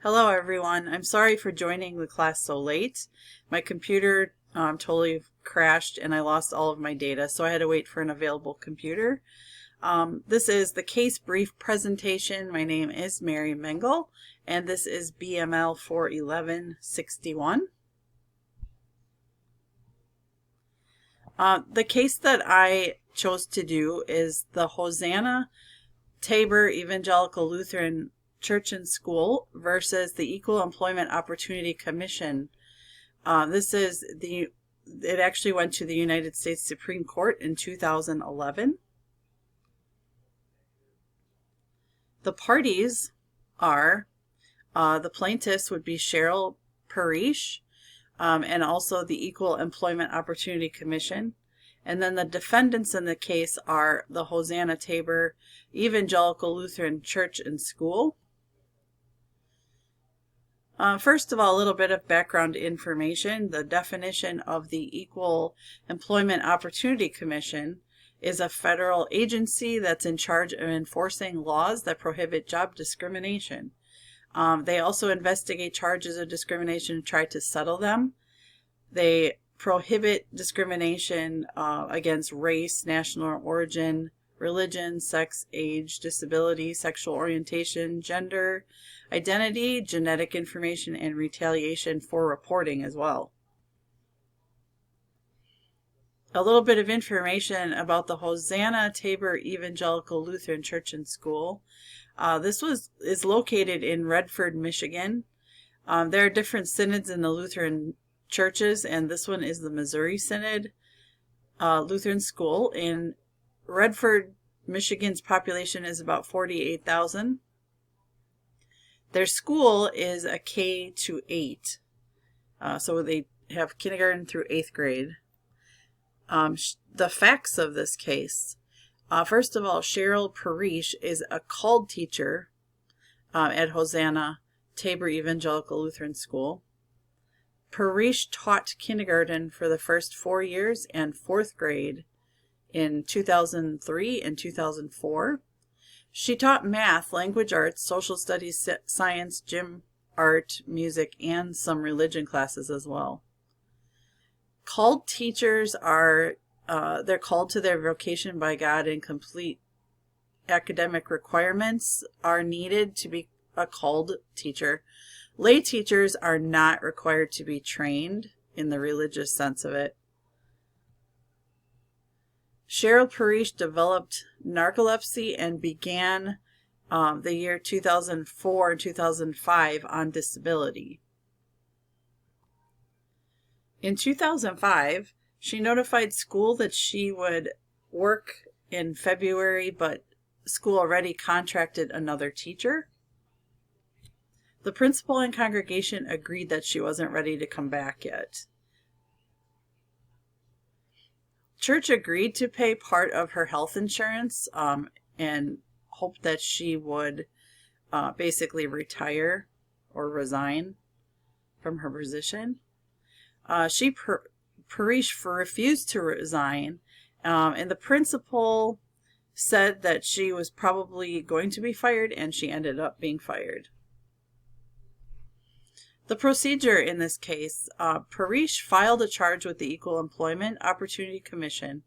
Hello everyone. I'm sorry for joining the class so late. My computer totally crashed and I lost all of my data, so I had to wait for an available computer. This is the case brief presentation. My name is Mary Mengel and this is BML 41161. The case that I chose to do is the Hosanna Tabor Evangelical Lutheran Church and School versus the Equal Employment Opportunity Commission. It actually went to the United States Supreme Court in 2011. The parties are, the plaintiffs would be Cheryl Parrish, and also the Equal Employment Opportunity Commission. And then the defendants in the case are the Hosanna Tabor Evangelical Lutheran Church and School. First of all, a little bit of background information. The definition of the Equal Employment Opportunity Commission is a federal agency that's in charge of enforcing laws that prohibit job discrimination. They also investigate charges of discrimination and try to settle them. They prohibit discrimination against race, national origin, religion, sex, age, disability, sexual orientation, gender, identity, genetic information, and retaliation for reporting as well. A little bit of information about the Hosanna Tabor Evangelical Lutheran Church and School. This is located in Redford, Michigan. There are different synods in the Lutheran churches, and this one is the Missouri Synod Lutheran School. In Redford, Michigan's population is about 48,000. Their school is a K-8, so they have kindergarten through 8th grade. The facts of this case. First of all, Cheryl Parrish is a called teacher at Hosanna Tabor Evangelical Lutheran School. Parrish taught kindergarten for the first 4 years and 4th grade in 2003 and 2004. She taught math, language arts, social studies, science, gym, art, music, and some religion classes as well. Called teachers are, they're called to their vocation by God, and complete academic requirements are needed to be a called teacher. Lay teachers are not required to be trained in the religious sense of it. Cheryl Parrish developed narcolepsy and began the year 2004 and 2005 on disability. In 2005, she notified school that she would work in February, but school already contracted another teacher. The principal and congregation agreed that she wasn't ready to come back yet. Church agreed to pay part of her health insurance and hoped that she would basically retire or resign from her position. Parrish refused to resign, and the principal said that she was probably going to be fired, and she ended up being fired. The procedure in this case, Parrish filed a charge with the Equal Employment Opportunity Commission,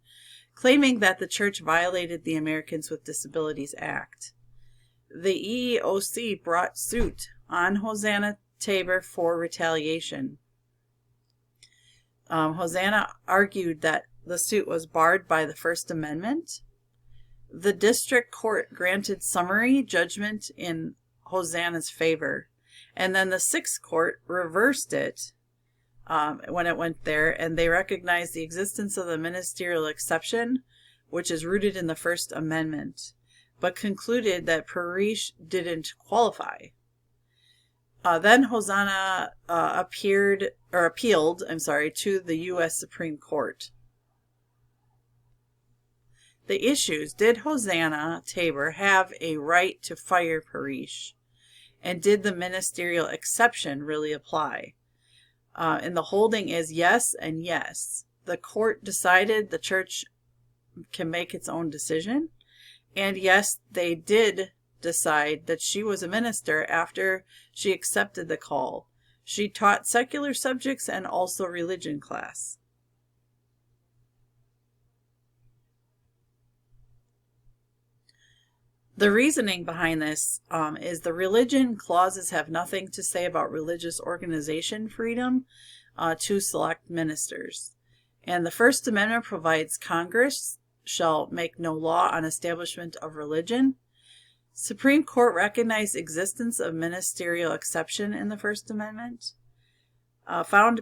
claiming that the church violated the Americans with Disabilities Act. The EEOC brought suit on Hosanna Tabor for retaliation. Hosanna argued that the suit was barred by the First Amendment. The district court granted summary judgment in Hosanna's favor. And then the 6th court reversed it when it went there, and they recognized the existence of the ministerial exception, which is rooted in the First Amendment, but concluded that Parrish didn't qualify. Then Hosanna appealed to the U.S. Supreme Court. The issues: did Hosanna Tabor have a right to fire Parrish? And did the ministerial exception really apply? And the holding is yes and yes. The court decided the church can make its own decision. And yes, they did decide that she was a minister after she accepted the call. She taught secular subjects and also religion class. The reasoning behind this is the religion clauses have nothing to say about religious organization freedom to select ministers. And the First Amendment provides Congress shall make no law on establishment of religion. Supreme Court recognized existence of ministerial exception in the First Amendment. Found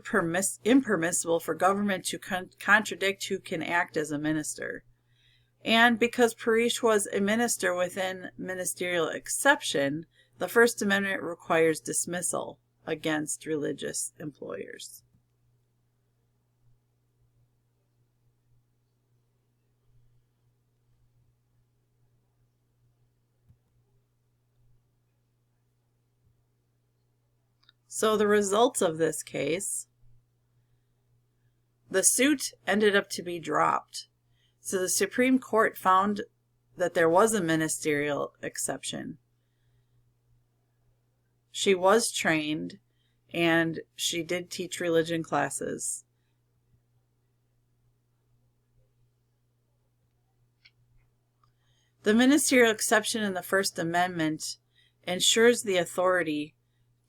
impermissible for government to contradict who can act as a minister. And because Parrish was a minister within ministerial exception, the First Amendment requires dismissal against religious employers. So the results of this case, the suit ended up to be dropped. So the Supreme Court found that there was a ministerial exception. She was trained and she did teach religion classes. The ministerial exception in the First Amendment ensures the authority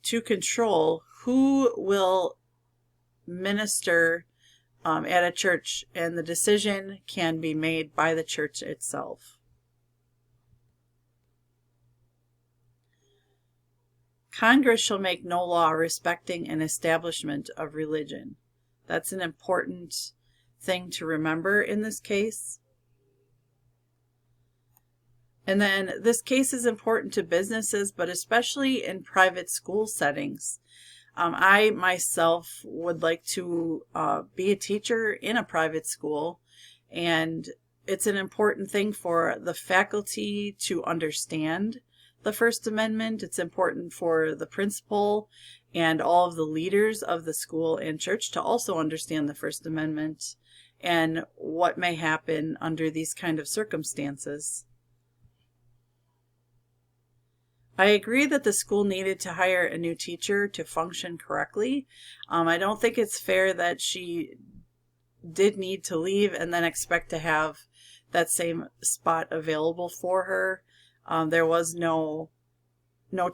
to control who will minister at a church, and the decision can be made by the church itself. Congress shall make no law respecting an establishment of religion. That's an important thing to remember in this case. And then this case is important to businesses, but especially in private school settings. I myself would like to be a teacher in a private school, and it's an important thing for the faculty to understand the First Amendment. It's important for the principal and all of the leaders of the school and church to also understand the First Amendment and what may happen under these kind of circumstances. I agree that the school needed to hire a new teacher to function correctly. I don't think it's fair that she did need to leave and then expect to have that same spot available for her. There was no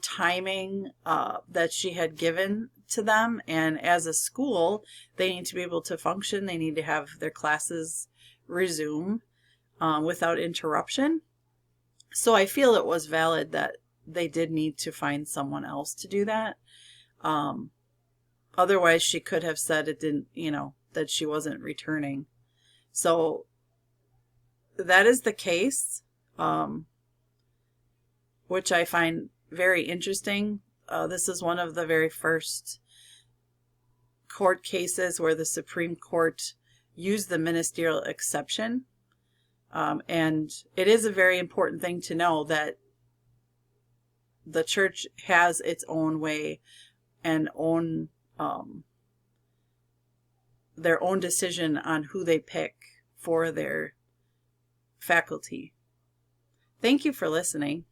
timing that she had given to them, and as a school, they need to be able to function. They need to have their classes resume without interruption. So I feel it was valid that they did need to find someone else to do that. Otherwise, she could have said it didn't, that she wasn't returning. So that is the case, which I find very interesting. This is one of the very first court cases where the Supreme Court used the ministerial exception. And it is a very important thing to know that the church has its own way and their own decision on who they pick for their faculty. Thank you for listening.